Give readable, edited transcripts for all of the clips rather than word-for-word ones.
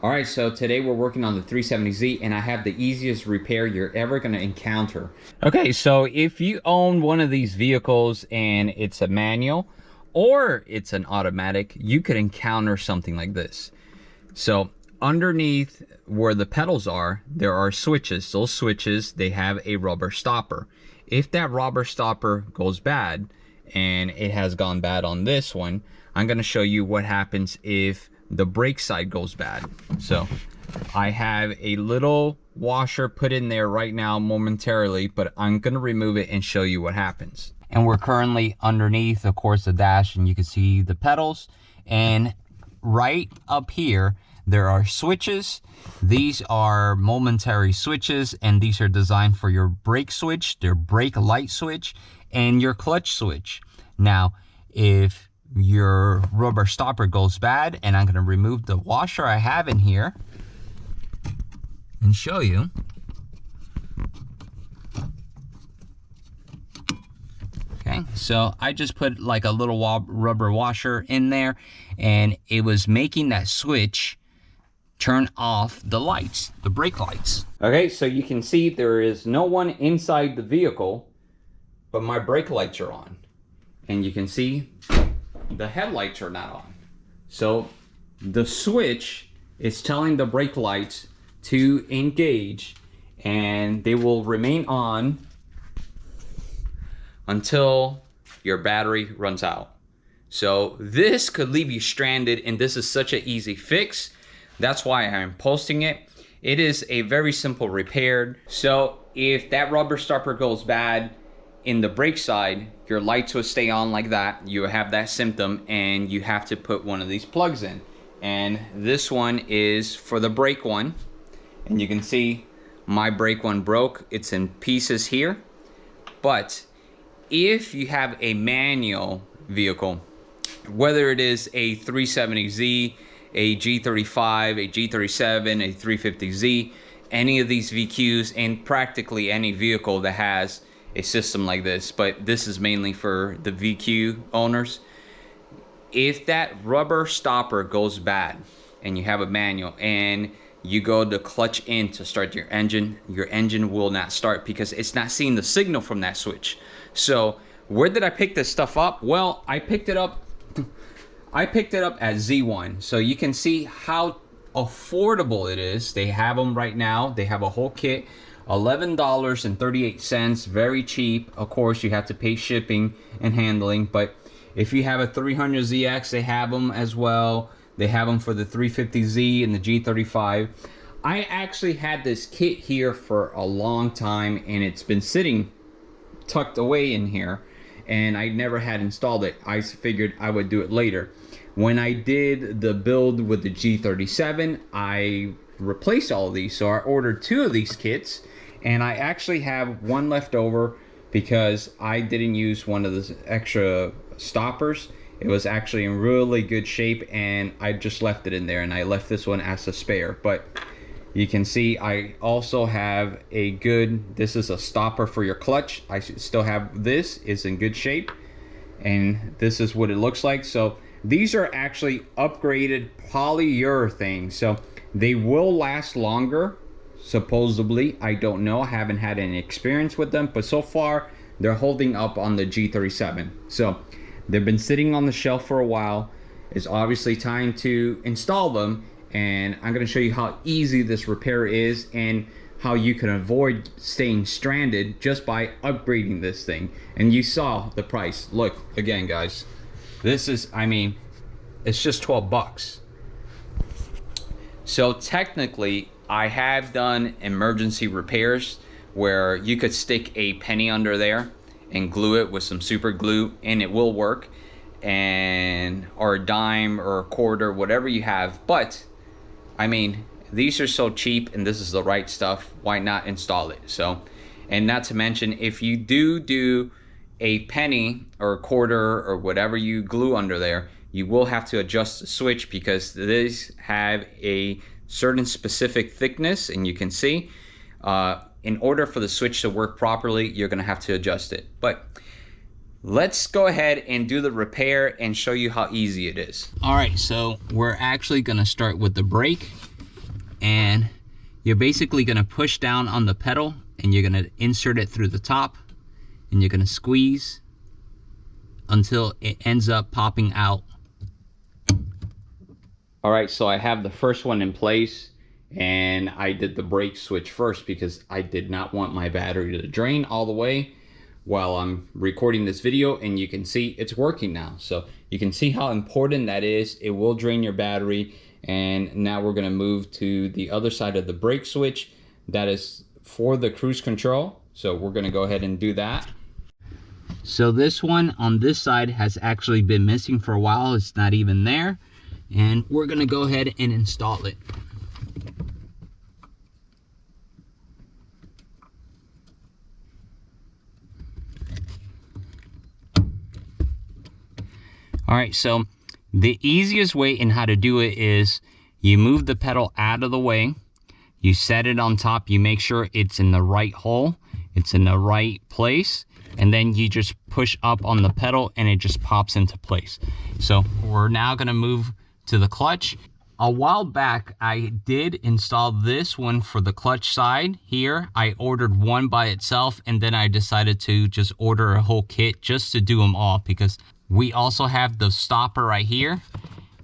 All right, so today we're working on the 370Z and I have the easiest repair you're ever gonna encounter. Okay, so if you own one of these vehicles and it's a manual or it's an automatic, you could encounter something like this. So underneath where the pedals are, there are switches. Those switches, they have a rubber stopper. If that rubber stopper goes bad, and it has gone bad on this one, I'm gonna show you what happens if the brake side goes bad. So I have a little washer put in there right now momentarily, but I'm gonna remove it and show you what happens. And we're currently underneath, of course, the dash, and you can see the pedals. And right up here, there are switches. These are momentary switches, and these are designed for your brake switch, their brake light switch, and your clutch switch. Now, if your rubber stopper goes bad, and I'm gonna remove the washer I have in here and show you. Okay, so I just put like a little rubber washer in there, and it was making that switch turn off the lights, the brake lights. Okay, so you can see there is no one inside the vehicle, but my brake lights are on. And you can see the headlights are not on. So the switch is telling the brake lights to engage, and they will remain on until your battery runs out. So this could leave you stranded, and this is such an easy fix. That's why I'm posting it. It is a very simple repair. So if that rubber stopper goes bad in the brake side, your lights will stay on like that. You have that symptom, and you have to put one of these plugs in. And this one is for the brake one. And you can see my brake one broke. It's in pieces here. But if you have a manual vehicle, whether it is a 370Z, a G35, a G37, a 350Z, any of these VQs, and practically any vehicle that has a system like this, but this is mainly for the VQ owners. If that rubber stopper goes bad and you have a manual and you go to clutch in to start your engine will not start because it's not seeing the signal from that switch. So where did I pick this stuff up? Well, I picked it up at Z1. So you can see how affordable it is. They have them right now. They have a whole kit, $11.38, very cheap. Of course, you have to pay shipping and handling, but if you have a 300ZX, they have them as well. They have them for the 350Z and the G35. I actually had this kit here for a long time, and it's been sitting tucked away in here, and I never had installed it. I figured I would do it later. When I did the build with the G37, I replaced all of these, so I ordered 2 of these kits, and I actually have one left over because I didn't use one of the extra stoppers. It was actually in really good shape, and I just left it in there, and I left this one as a spare. But you can see I also have a good, this is a stopper for your clutch. I still have this, is in good shape, and this is what it looks like. So these are actually upgraded polyurethane, so they will last longer, supposedly. I don't know, I haven't had any experience with them, but so far they're holding up on the G37. So they've been sitting on the shelf for a while. It's obviously time to install them, and I'm gonna show you how easy this repair is and how you can avoid staying stranded just by upgrading this thing. And you saw the price. Look, again, guys, this is, I mean, it's just 12 bucks. So technically, I have done emergency repairs where you could stick a penny under there and glue it with some super glue, and it will work, and or a dime or a quarter, whatever you have. But I mean, these are so cheap, and this is the right stuff. Why not install it? So, and not to mention, if you do a penny or a quarter or whatever you glue under there, you will have to adjust the switch because these have a certain specific thickness, and you can see in order for the switch to work properly, you're gonna have to adjust it. But let's go ahead and do the repair and show you how easy it is. All right, so we're actually gonna start with the brake, And you're basically gonna push down on the pedal and you're gonna insert it through the top and you're gonna squeeze until it ends up popping out. All right, so I have the first one in place and I did the brake switch first because I did not want my battery to drain all the way while I'm recording this video, and you can see it's working now. So you can see how important that is. It will drain your battery. And now we're gonna move to the other side of the brake switch that is for the cruise control. So we're gonna go ahead and do that. So this one on this side has actually been missing for a while. It's not even there. And we're gonna go ahead and install it. All right, so the easiest way in how to do it is you move the pedal out of the way, you set it on top, you make sure it's in the right hole, it's in the right place, and then you just push up on the pedal and it just pops into place. So we're now gonna move to the clutch. A while back, I did install this one for the clutch side here. I ordered one by itself and then I decided to just order a whole kit just to do them all, because we also have the stopper right here,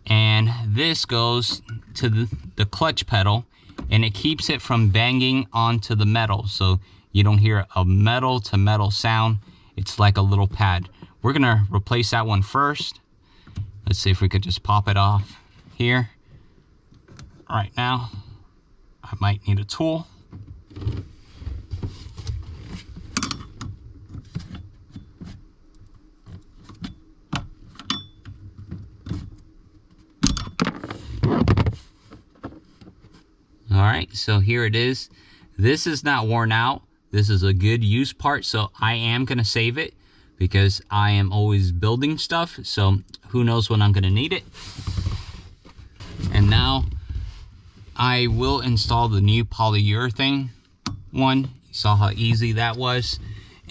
and this goes to the clutch pedal and it keeps it from banging onto the metal, so you don't hear a metal to metal sound. It's like a little pad. We're gonna replace that one first. Let's see if we could just pop it off here. Right now, I might need a tool. All right, so here it is. This is not worn out. This is a good use part, so I am gonna save it because I am always building stuff, so who knows when I'm gonna need it. And now I will install the new polyurethane one. You saw how easy that was.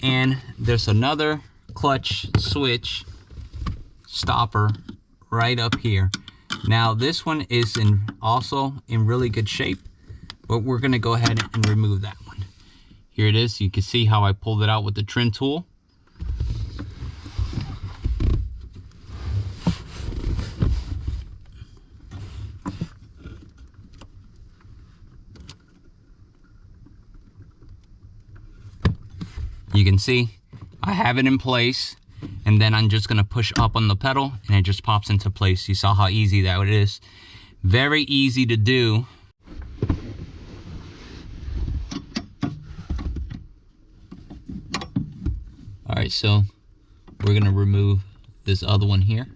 And there's another clutch switch stopper right up here. Now this one is also in really good shape, but we're gonna go ahead and remove that one. Here it is. You can see how I pulled it out with the trim tool. You can see I have it in place, and then I'm just gonna push up on the pedal and it just pops into place. You saw how easy that is. Very easy to do. All right, so we're gonna remove this other one here.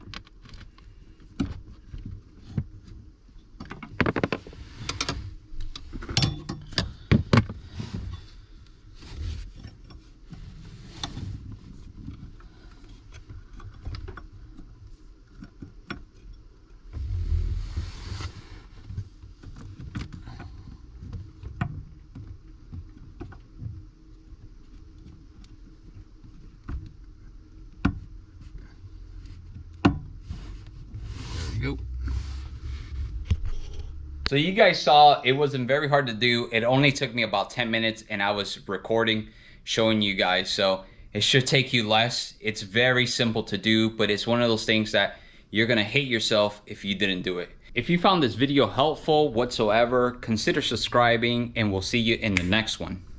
Go. So you guys saw it wasn't very hard to do. It only took me about 10 minutes and I was recording, showing you guys. So it should take you less. It's very simple to do, but it's one of those things that you're gonna hate yourself if you didn't do it. If you found this video helpful whatsoever, consider subscribing and we'll see you in the next one.